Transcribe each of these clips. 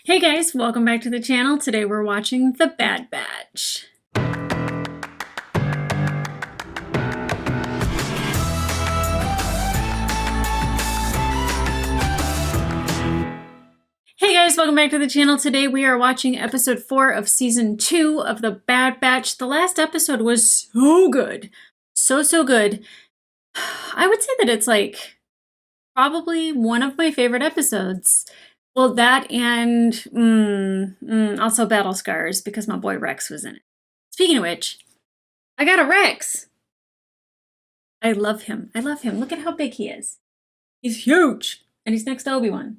Hey guys, welcome back to the channel. Today we're watching The Bad Batch. Hey guys, welcome back to the channel. Today we are watching episode 4 of season 2 of The Bad Batch. The last episode was so good. So good. I would say that it's like probably one of my favorite episodes. Well, that and also Battle Scars because my boy Rex was in it. Speaking of which, I got a Rex. I love him. I love him. Look at how big he is. He's huge. And he's next to Obi-Wan.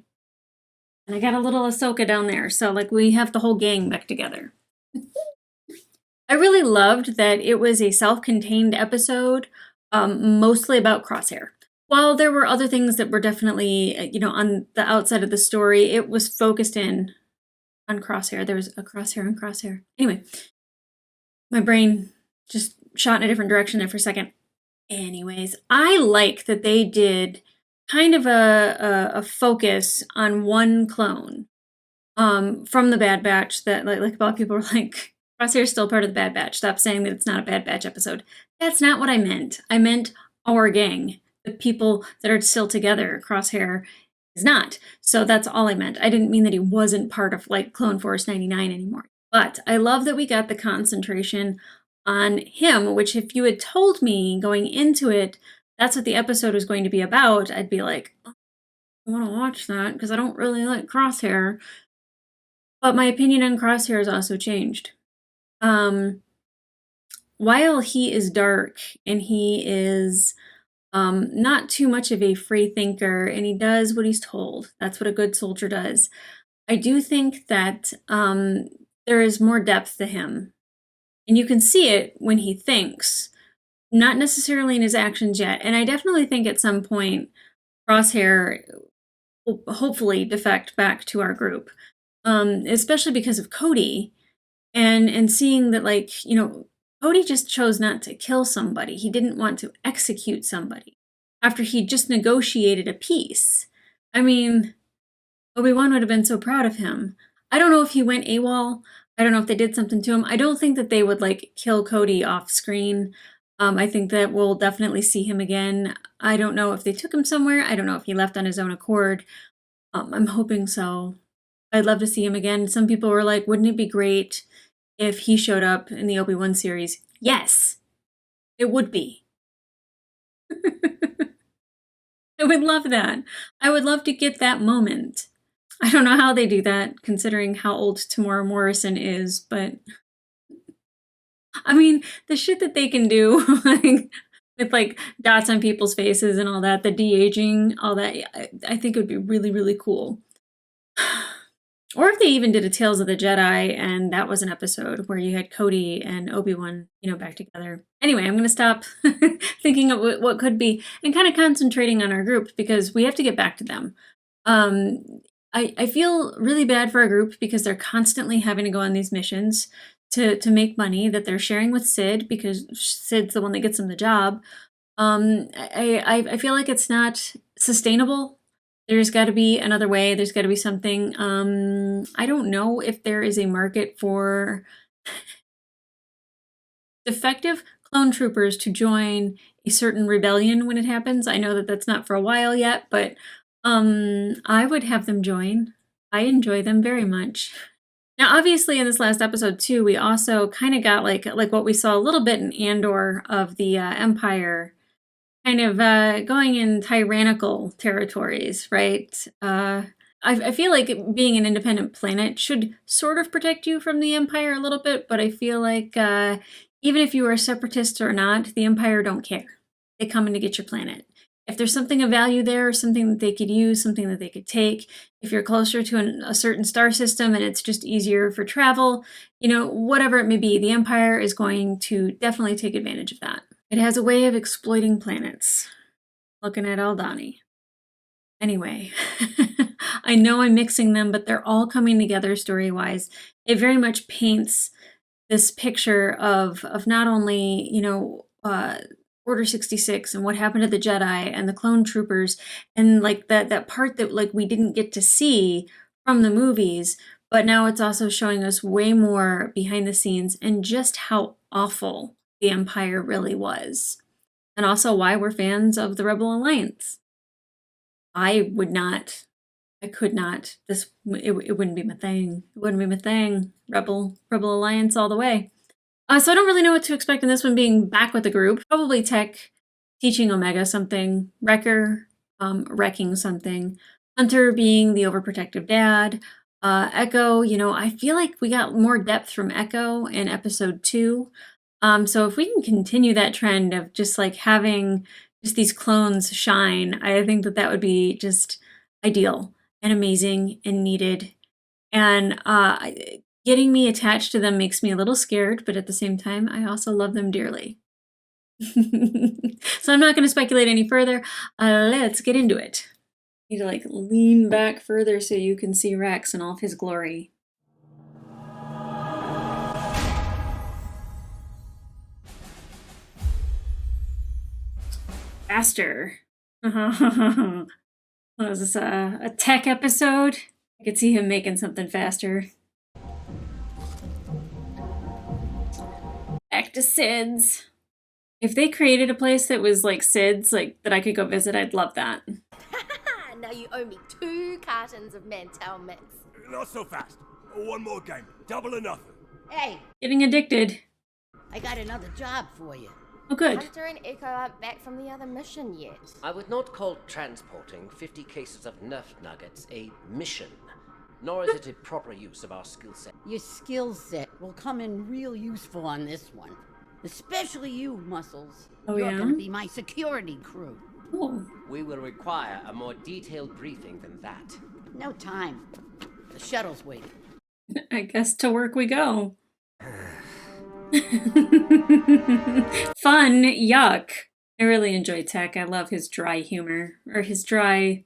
And I got a little Ahsoka down there. So, like, we have the whole gang back together. I really loved that it was a self-contained episode, mostly about Crosshair. While there were other things that were definitely, on the outside of the story, it was focused in on Crosshair. There was a Crosshair and Crosshair. Anyway, my brain just shot in a different direction there for a second. Anyways, I like that they did kind of a focus on one clone from the Bad Batch that like a lot of people were like, Crosshair's still part of the Bad Batch. Stop saying that it's not a Bad Batch episode. That's not what I meant. I meant our gang, the people that are still together. Crosshair is not. So that's all I meant. I didn't mean that he wasn't part of like Clone Force 99 anymore. But I love that we got the concentration on him, which if you had told me going into it, that's what the episode was going to be about, I'd be like, oh, I want to watch that because I don't really like Crosshair. But my opinion on Crosshair has also changed. While he is dark and he is not too much of a free thinker and he does what he's told, that's what a good soldier does, I do think that there is more depth to him. And you can see it when he thinks, not necessarily in his actions yet. And I definitely think at some point Crosshair will hopefully defect back to our group, especially because of Cody and seeing that, like, Cody just chose not to kill somebody. He didn't want to execute somebody after he just negotiated a peace. I mean, Obi-Wan would have been so proud of him. I don't know if he went AWOL. I don't know if they did something to him. I don't think that they would like kill Cody off screen. I think that we'll definitely see him again. I don't know if they took him somewhere. I don't know if he left on his own accord. I'm hoping so. I'd love to see him again. Some people were like, wouldn't it be great if he showed up in the Obi-Wan series? Yes, it would be. I would love that. I would love to get that moment. I don't know how they do that, considering how old Tamora Morrison is, but I mean, the shit that they can do, like, with like dots on people's faces and all that, the de-aging, all that, I think it would be really, really cool. Or if they even did a Tales of the Jedi and that was an episode where you had Cody and Obi-Wan, back together. Anyway, I'm going to stop thinking of what could be and kind of concentrating on our group because we have to get back to them. I feel really bad for our group because they're constantly having to go on these missions to make money that they're sharing with Sid because Sid's the one that gets them the job. I feel like it's not sustainable. There's got to be another way. There's got to be something. I don't know if there is a market for defective clone troopers to join a certain rebellion when it happens. I know that that's not for a while yet, but I would have them join. I enjoy them very much. Now, obviously, in this last episode, too, we also kind of got like what we saw a little bit in Andor of the Empire kind of going in tyrannical territories, right? I feel like being an independent planet should sort of protect you from the Empire a little bit, but I feel like even if you are a separatist or not, the Empire don't care. They come in to get your planet. If there's something of value there, something that they could use, something that they could take, if you're closer to a certain star system and it's just easier for travel, whatever it may be, the Empire is going to definitely take advantage of that. It has a way of exploiting planets. Looking at Aldani. Anyway, I know I'm mixing them, but they're all coming together story-wise. It very much paints this picture of not only, Order 66 and what happened to the Jedi and the clone troopers and like that part that like we didn't get to see from the movies, But now it's also showing us way more behind the scenes and just how awful the Empire really was. And also why we're fans of the Rebel Alliance. I could not. It wouldn't be my thing. It wouldn't be my thing. Rebel Alliance all the way. So I don't really know what to expect in this one being back with the group. Probably Tech teaching Omega something, Wrecker wrecking something, Hunter being the overprotective dad, Echo, I feel like we got more depth from Echo in episode 2. So if we can continue that trend of just like having just these clones shine, I think that would be just ideal and amazing and needed. And getting me attached to them makes me a little scared, but at the same time, I also love them dearly. So I'm not going to speculate any further. Let's get into it. Need to like lean back further so you can see Rex in all of his glory. Faster. Was this a tech episode? I could see him making something faster. Back to Sid's. If they created a place that was like Sid's, like that I could go visit, I'd love that. Now you owe me 2 cartons of Mantel mix. Not so fast. One more game. Double or nothing. Hey, Getting addicted. I got another job for you. Oh, good. Hunter and Echo aren't back from the other mission yet. I would not call transporting 50 cases of Nerf nuggets a mission, nor is it a proper use of our skill set. Your skill set will come in real useful on this one. Especially you, Muscles. Oh, You're yeah? gonna be my security crew. Cool. We will require a more detailed briefing than that. No time. The shuttle's waiting. I guess to work we go. Fun, yuck. I really enjoy Tech. I love his dry humor. Or his dry...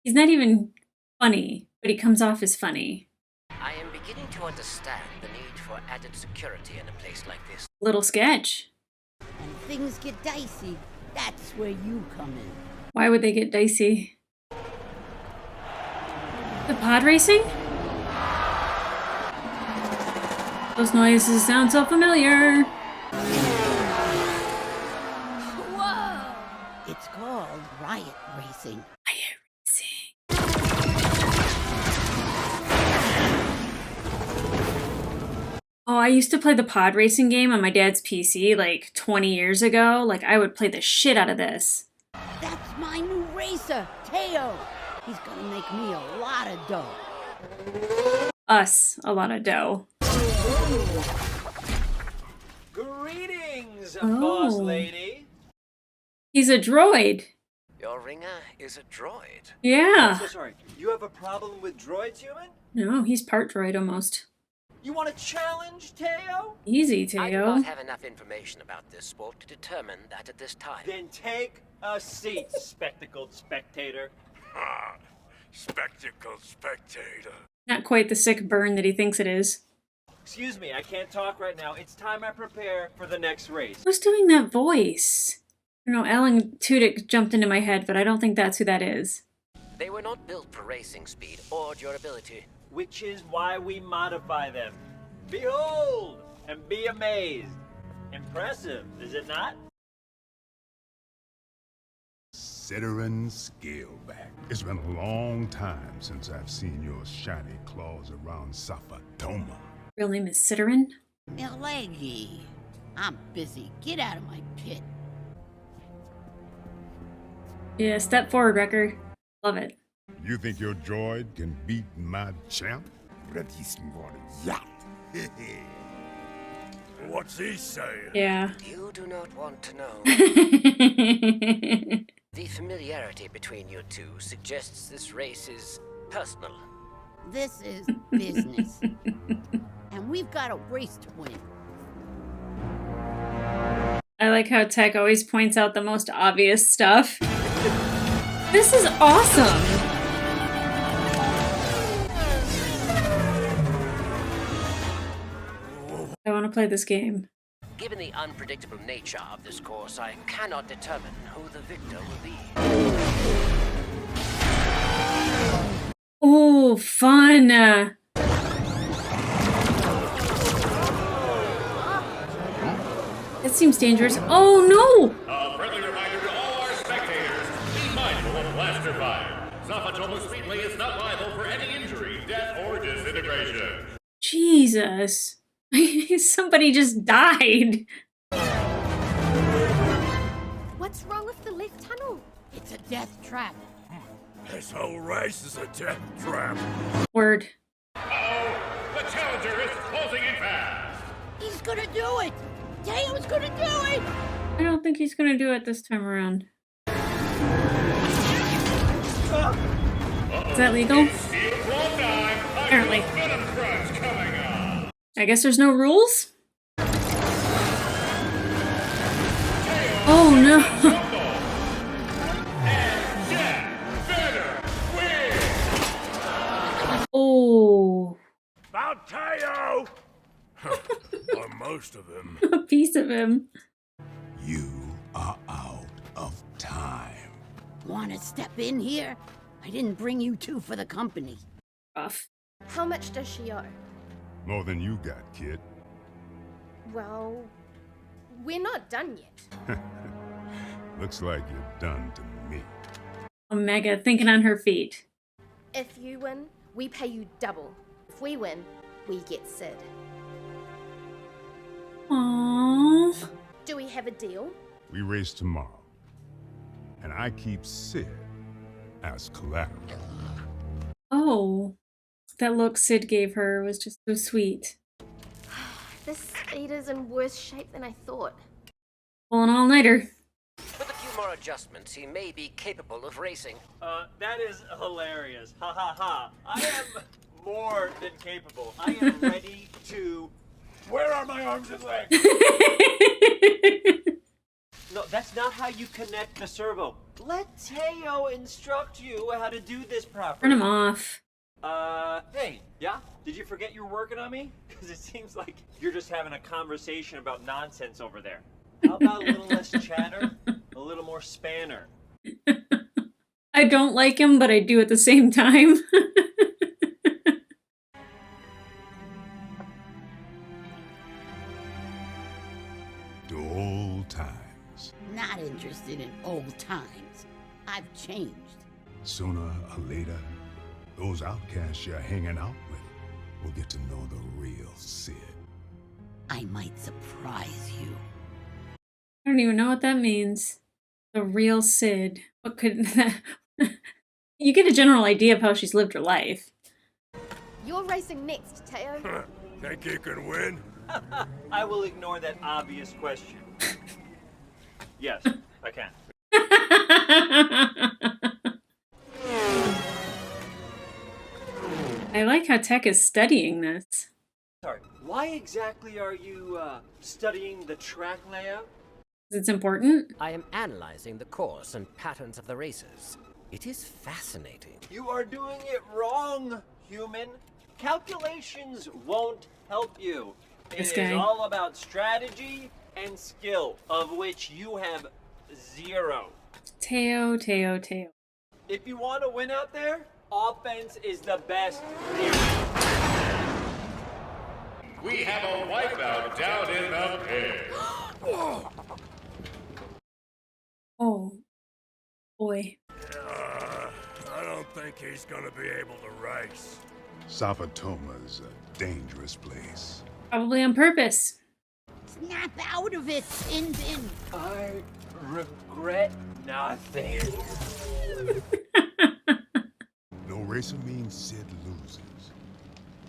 He's not even funny, but he comes off as funny. I am beginning to understand the need for added security in a place like this. Little sketch. And things get dicey. That's where you come in. Why would they get dicey? The pod racing? Those noises sound so familiar. Whoa! It's called riot racing. Riot racing. Oh, I used to play the pod racing game on my dad's PC like 20 years ago. Like, I would play the shit out of this. That's my new racer, Teo. He's gonna make me a lot of dough. Us, a lot of dough. Greetings, Oh. boss lady. He's a droid. Your ringer is a droid. Yeah. So sorry, you have a problem with droids, human? No, he's part droid almost. You want a challenge, Teo? Easy, I do Teo. not have enough information about this sport to determine that at this time. Then take a seat, spectacled spectator. Spectacled spectator. Not quite the sick burn that he thinks it is. Excuse me, I can't talk right now. It's time I prepare for the next race. Who's doing that voice? I don't know, Alan Tudyk jumped into my head, but I don't think that's who that is. They were not built for racing speed or durability. Which is why we modify them. Behold and be amazed. Impressive, is it not? Citterin Scaleback. It's been a long time since I've seen your shiny claws around Saphatoma. Real name is Citterin? Leggy. I'm busy. Get out of my pit. Yeah, step forward, Wrecker. Love it. You think your droid can beat my champ? What's he saying? Yeah. You do not want to know. The familiarity between you two suggests this race is personal. This is business. And we've got a race to win. I like how Tech always points out the most obvious stuff. This is awesome! I want to play this game. Given the unpredictable nature of this course, I cannot determine who the victor will be. Oh, fun! That seems dangerous. Oh no! A friendly reminder to all our spectators, be mindful of blaster fire. Zapatoma Speedway is not liable for any injury, death, or disintegration. Jesus. Somebody just died. What's wrong with the left tunnel? It's a death trap. This whole race is a death trap. Word. Uh-oh, the challenger is closing in fast. He's gonna do it! Teo's gonna do it! I don't think he's gonna do it this time around. Is that legal? Steel claw time. Apparently. Venom crunch coming up. I guess there's no rules? Oh no! And Jack Venom wins. Oh. About Teo! Or most of him. A piece of him. You are out of time. Wanna step in here? I didn't bring you two for the company. Rough. How much does she owe? More than you got, kid. Well, we're not done yet. Looks like you're done to me. Omega thinking on her feet. If you win, we pay you double. If we win, we get Sid. Aww. Do we have a deal? We race tomorrow. And I keep Sid as collateral. Oh. That look Sid gave her was just so sweet. This speed is in worse shape than I thought. Well, an all-nighter. With a few more adjustments, he may be capable of racing. That is hilarious. Ha ha ha. I am more than capable. I am ready to... Where are my arms and legs? No, that's not how you connect the servo. Let Teo instruct you how to do this properly. Turn him off. Hey, yeah? Did you forget you were working on me? Because it seems like you're just having a conversation about nonsense over there. How about a little less chatter? A little more spanner? I don't like him, but I do at the same time. To old times. Not interested in old times. I've changed. Sooner or later, those outcasts you're hanging out with will get to know the real Sid. I might surprise you. I don't even know what that means. The real Sid. What could that... You get a general idea of how she's lived her life. You're racing next, Teo. Think you can win? I will ignore that obvious question. Yes, I can. I like how Tech is studying this. Sorry, why exactly are you, studying the track layout? It's important. I am analyzing the course and patterns of the races. It is fascinating. You are doing it wrong, human. Calculations won't help you. This It guy. is all about strategy and skill, of which you have zero. Teo. If you want to win out there, offense is the best theory. We have a wipeout down in the pit. Oh. Boy. I don't think he's gonna be able to race. Zapatoma's a dangerous place. Probably on purpose. Snap out of it, Tin. I regret nothing. No racer means Sid loses.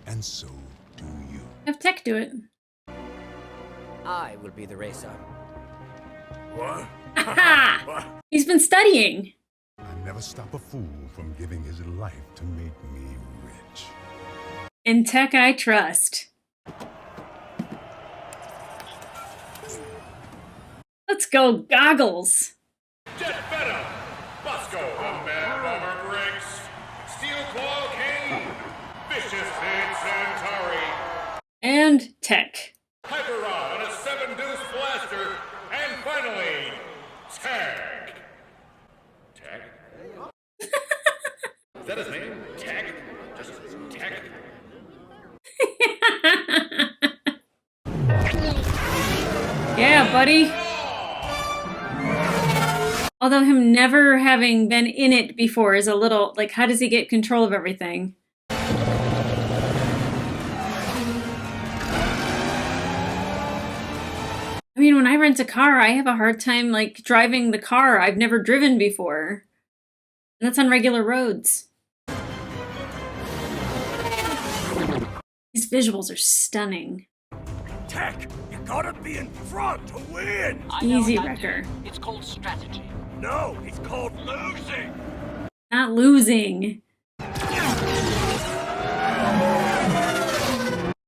And so do you. Have Tech do it. I will be the racer. What? Ha! He's been studying. I never stop a fool from giving his life to make me rich. In Tech I trust. Let's go, Goggles. Jet Venom, Bosco, the Man Bomber Briggs, Steel Claw King, Vicious Sid Centauri, And Tech. Hyper Rod on a 7-deuce blaster, and finally, Tag. Tag? Is that his name? Tag? Just Tag? Yeah, buddy. Although him never having been in it before is a little, like, how does he get control of everything? I mean, when I rent a car, I have a hard time, like, driving the car I've never driven before. And that's on regular roads. These visuals are stunning. Tech, you gotta be in front to win! Easy, Wrecker. It's called strategy. No, it's called losing! Not losing.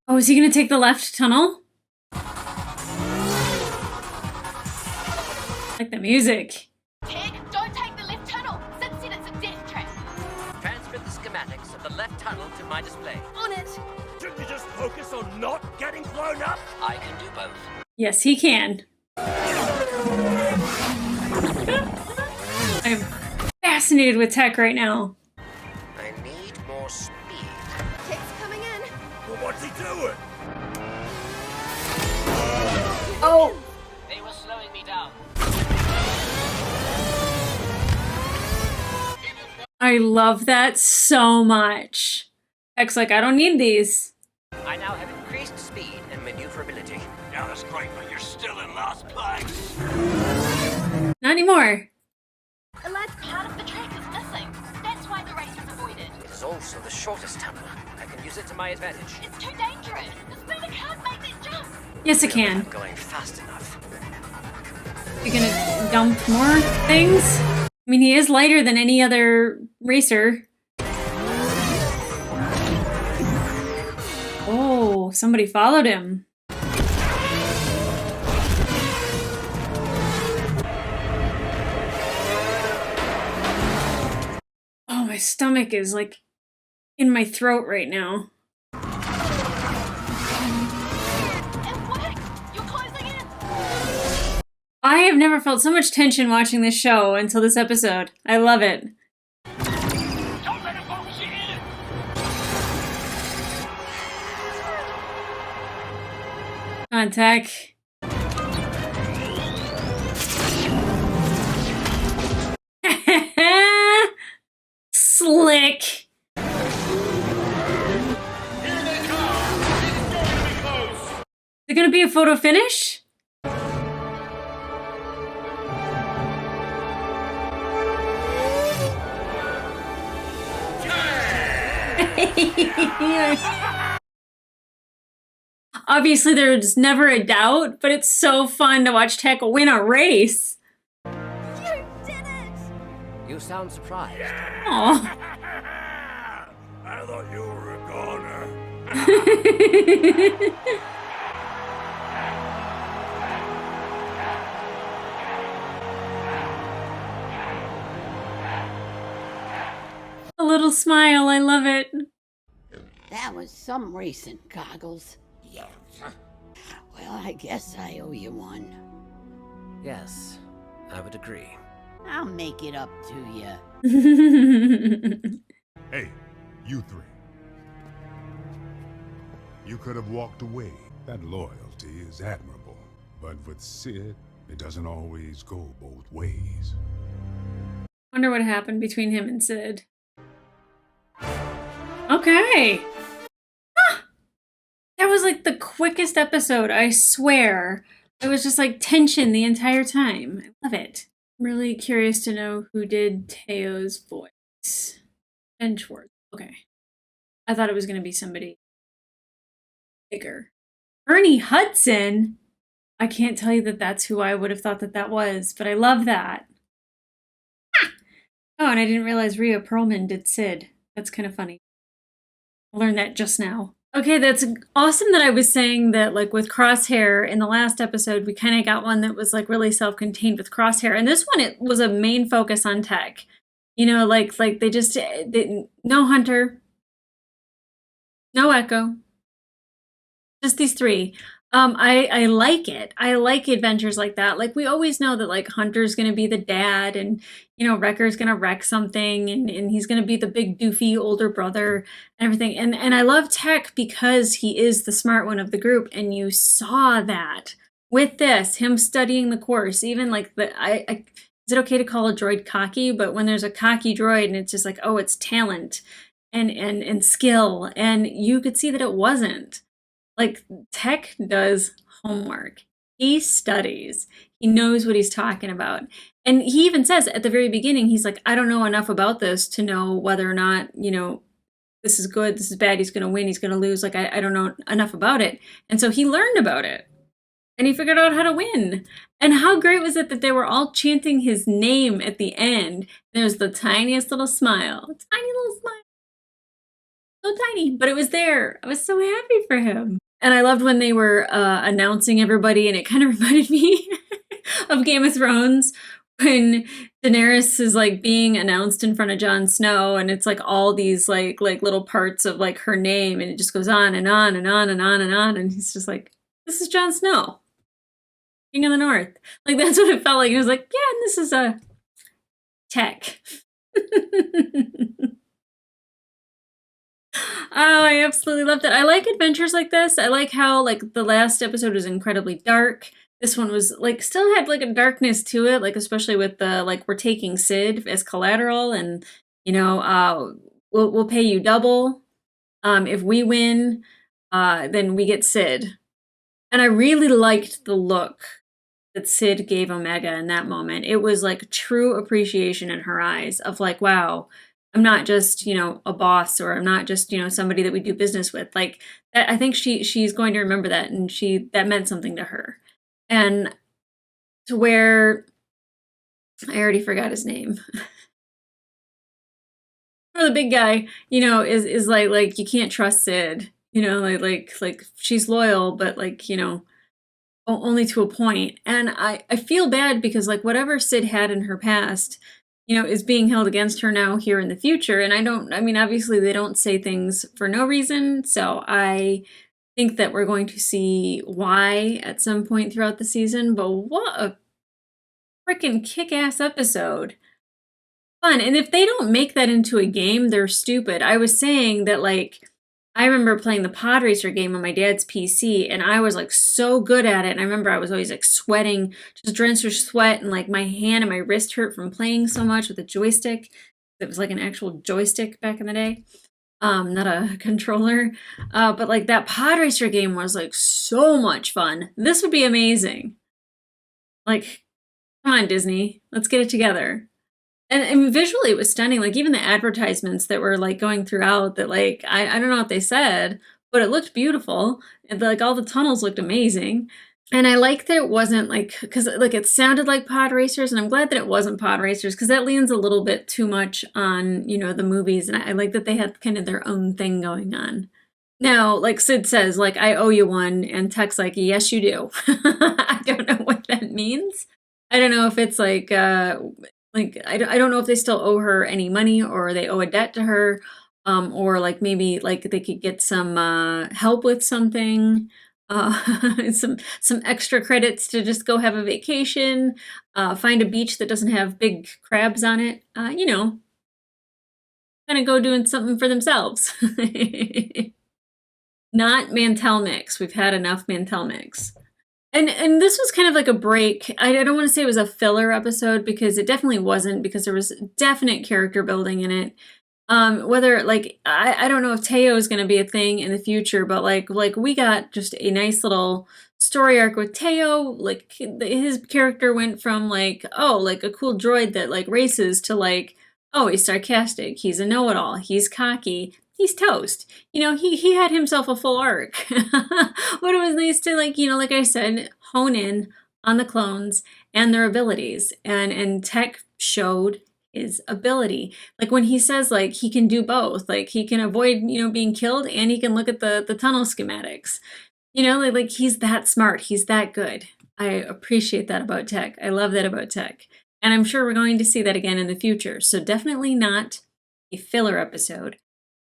Oh, is he gonna take the left tunnel? I like the music. Ted, don't take the left tunnel. Sid said it's a death trap. Transfer the schematics of the left tunnel to my display. On it. Shouldn't you just focus on not getting blown up? I can do both. Yes, he can. I'm fascinated with tech right now. I need more speed. Tech's coming in. Well, what's he doing? Oh! They were slowing me down. I love that so much. Tech's like, I don't need these. I now have increased speed and maneuverability. Yeah, that's great, but you're still in last place. Not anymore. A large part of the track is missing. That's why the race was avoided. It is also the shortest tunnel. I can use it to my advantage. It's too dangerous. The speeder can't make that jump. Yes, it can. I'm going fast enough. You're gonna dump more things? I mean, he is lighter than any other racer. Oh, somebody followed him. Oh, my stomach is like in my throat right now. It worked. You're closing in. I have never felt so much tension watching this show until this episode. I love it. Don't let him focus in! Come on, Tech. Slick. Here they come! It's going to be close! Is it gonna be a photo finish? Obviously, there's never a doubt, but it's so fun to watch Tech win a race. You did it. You sound surprised. Aw. I thought you were a goner. A little smile, I love it. That was some racing, Goggles. Yes. Well, I guess I owe you one. Yes, I would agree. I'll make it up to you. Hey, you three. You could have walked away. That loyalty is admirable. But with Sid, it doesn't always go both ways. Wonder what happened between him and Sid. Okay. Ah! That was like the quickest episode, I swear. It was just like tension the entire time. I love it. I'm really curious to know who did Teo's voice. Ben Schwartz. Okay. I thought it was going to be somebody bigger. Ernie Hudson? I can't tell you that that's who I would have thought that that was, but I love that. Ah! Oh, and I didn't realize Rhea Perlman did Sid. That's kind of funny. I learned that just now. Okay, that's awesome that I was saying that, like, with Crosshair in the last episode, we kind of got one that was, like, really self-contained with Crosshair. And this one, it was a main focus on Tech. You know, like they just, no Hunter, no Echo, just these three. I like it. I like adventures like that. Like, we always know that, like, Hunter's gonna be the dad, and, you know, Wrecker's gonna wreck something, and he's gonna be the big doofy older brother and everything. And I love Tech because he is the smart one of the group, and you saw that with this, him studying the course, even like is it okay to call a droid cocky? But when there's a cocky droid and it's just like, oh, it's talent and skill, and you could see that it wasn't. Like, Tech does homework. He studies. He knows what he's talking about. And he even says at the very beginning, he's like, I don't know enough about this to know whether or not, this is good, this is bad, he's going to win, he's going to lose. Like, I don't know enough about it. And so he learned about it. And he figured out how to win. And how great was it that they were all chanting his name at the end? There's the tiniest little smile. Tiny little smile. So tiny, but it was there. I was so happy for him. And I loved when they were announcing everybody, and it kind of reminded me of Game of Thrones when Daenerys is like being announced in front of Jon Snow, and it's like all these like little parts of like her name, and it just goes on and on and on and on and on, and he's just like, this is Jon Snow, King of the North. Like, that's what it felt like. It was like, yeah, and this is a Tech. Oh, I absolutely loved it. I like adventures like this. I like how like the last episode was incredibly dark. This one was like still had like a darkness to it, like especially with the like we're taking Sid as collateral, and we'll pay you double. If we win, then we get Sid. And I really liked the look that Sid gave Omega in that moment. It was like true appreciation in her eyes of like, wow, I'm not just, a boss, or I'm not just, somebody that we do business with. Like, I think she's going to remember that, and that meant something to her. And to where I already forgot his name. Or the big guy, is like you can't trust Sid. Like she's loyal, but like, only to a point. And I feel bad because like whatever Sid had in her past, is being held against her now here in the future. And obviously they don't say things for no reason. So I think that we're going to see why at some point throughout the season. But what a freaking kick-ass episode. Fun. And if they don't make that into a game, they're stupid. I was saying that like, I remember playing the Pod Racer game on my dad's PC, and I was like so good at it. And I remember I was always like sweating, just drenched with sweat, and like my hand and my wrist hurt from playing so much with a joystick. It was like an actual joystick back in the day, not a controller. But like that Pod Racer game was like so much fun. This would be amazing. Like, come on, Disney, let's get it together. And visually it was stunning. Like even the advertisements that were like going throughout that like, I don't know what they said, but it looked beautiful. And like all the tunnels looked amazing. And I like that it wasn't like, cause like it sounded like Pod Racers, and I'm glad that it wasn't Pod Racers, cause that leans a little bit too much on, the movies. And I like that they had kind of their own thing going on. Now, like Sid says, like, I owe you one. And Tech's like, yes, you do. I don't know what that means. I don't know if it's like, I don't know if they still owe her any money, or they owe a debt to her, or like maybe like they could get some help with something, some extra credits to just go have a vacation, find a beach that doesn't have big crabs on it, kind of go doing something for themselves. Not Mantel Mix. We've had enough Mantel Mix. And this was kind of like a break. I don't want to say it was a filler episode, because it definitely wasn't, because there was definite character building in it. Whether like I don't know if Teo is going to be a thing in the future, but like we got just a nice little story arc with Teo. Like his character went from like, oh, like a cool droid that like races, to like, oh, he's sarcastic, he's a know-it-all, he's cocky, he's toast. He had himself a full arc. But it was nice to like I said, hone in on the clones and their abilities. And Tech showed his ability. Like when he says like he can do both, like he can avoid, being killed, and he can look at the tunnel schematics. Like he's that smart, he's that good. I appreciate that about Tech. I love that about Tech. And I'm sure we're going to see that again in the future. So definitely not a filler episode.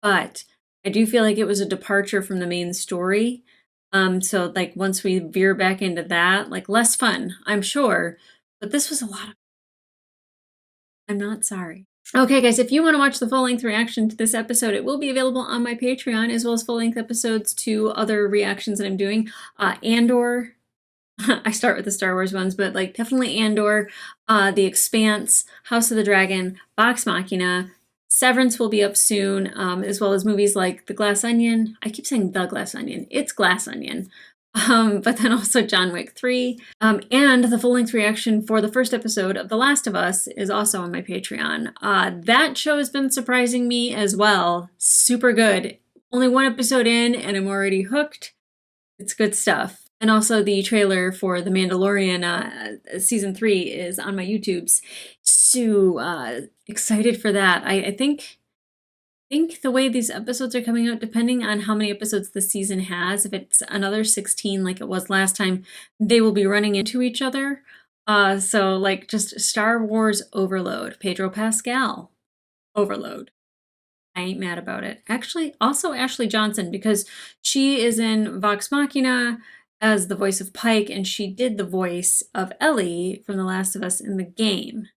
But I do feel like it was a departure from the main story. So like once we veer back into that, like less fun, I'm sure. But this was a lot of, I'm not sorry. Okay, guys, if you want to watch the full-length reaction to this episode, it will be available on my Patreon, as well as full-length episodes to other reactions that I'm doing. Andor I start with the Star Wars ones, but like definitely Andor, The Expanse, House of the Dragon, Vox Machina. Severance will be up soon, as well as movies like The Glass Onion. I keep saying The Glass Onion. It's Glass Onion. But then also John Wick 3. And the full-length reaction for the first episode of The Last of Us is also on my Patreon. That show has been surprising me as well. Super good. Only one episode in, and I'm already hooked. It's good stuff. And also the trailer for The Mandalorian season 3 is on my YouTubes. So excited for that. I think the way these episodes are coming out, depending on how many episodes the season has, if it's another 16 like it was last time, they will be running into each other. So like just Star Wars overload. Pedro Pascal overload. I ain't mad about it. Actually, also Ashley Johnson, because she is in Vox Machina as the voice of Pike, and she did the voice of Ellie from The Last of Us in the game.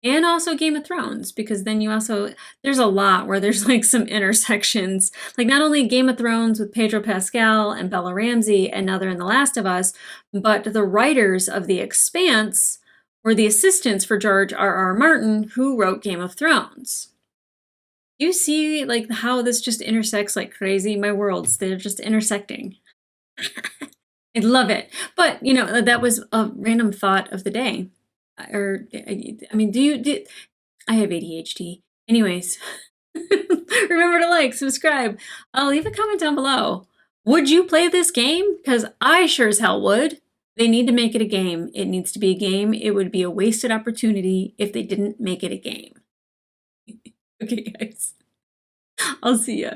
And also Game of Thrones, because then there's a lot where there's like some intersections. Like not only Game of Thrones with Pedro Pascal and Bella Ramsey, and now they're in The Last of Us, but the writers of The Expanse were the assistants for George R.R. Martin, who wrote Game of Thrones. You see like how this just intersects like crazy. My worlds, they're just intersecting. I love it. But, that was a random thought of the day. Or, I mean, I have ADHD. Anyways, remember to like, subscribe. I'll leave a comment down below. Would you play this game? Because I sure as hell would. They need to make it a game. It needs to be a game. It would be a wasted opportunity if they didn't make it a game. Okay, guys. I'll see ya.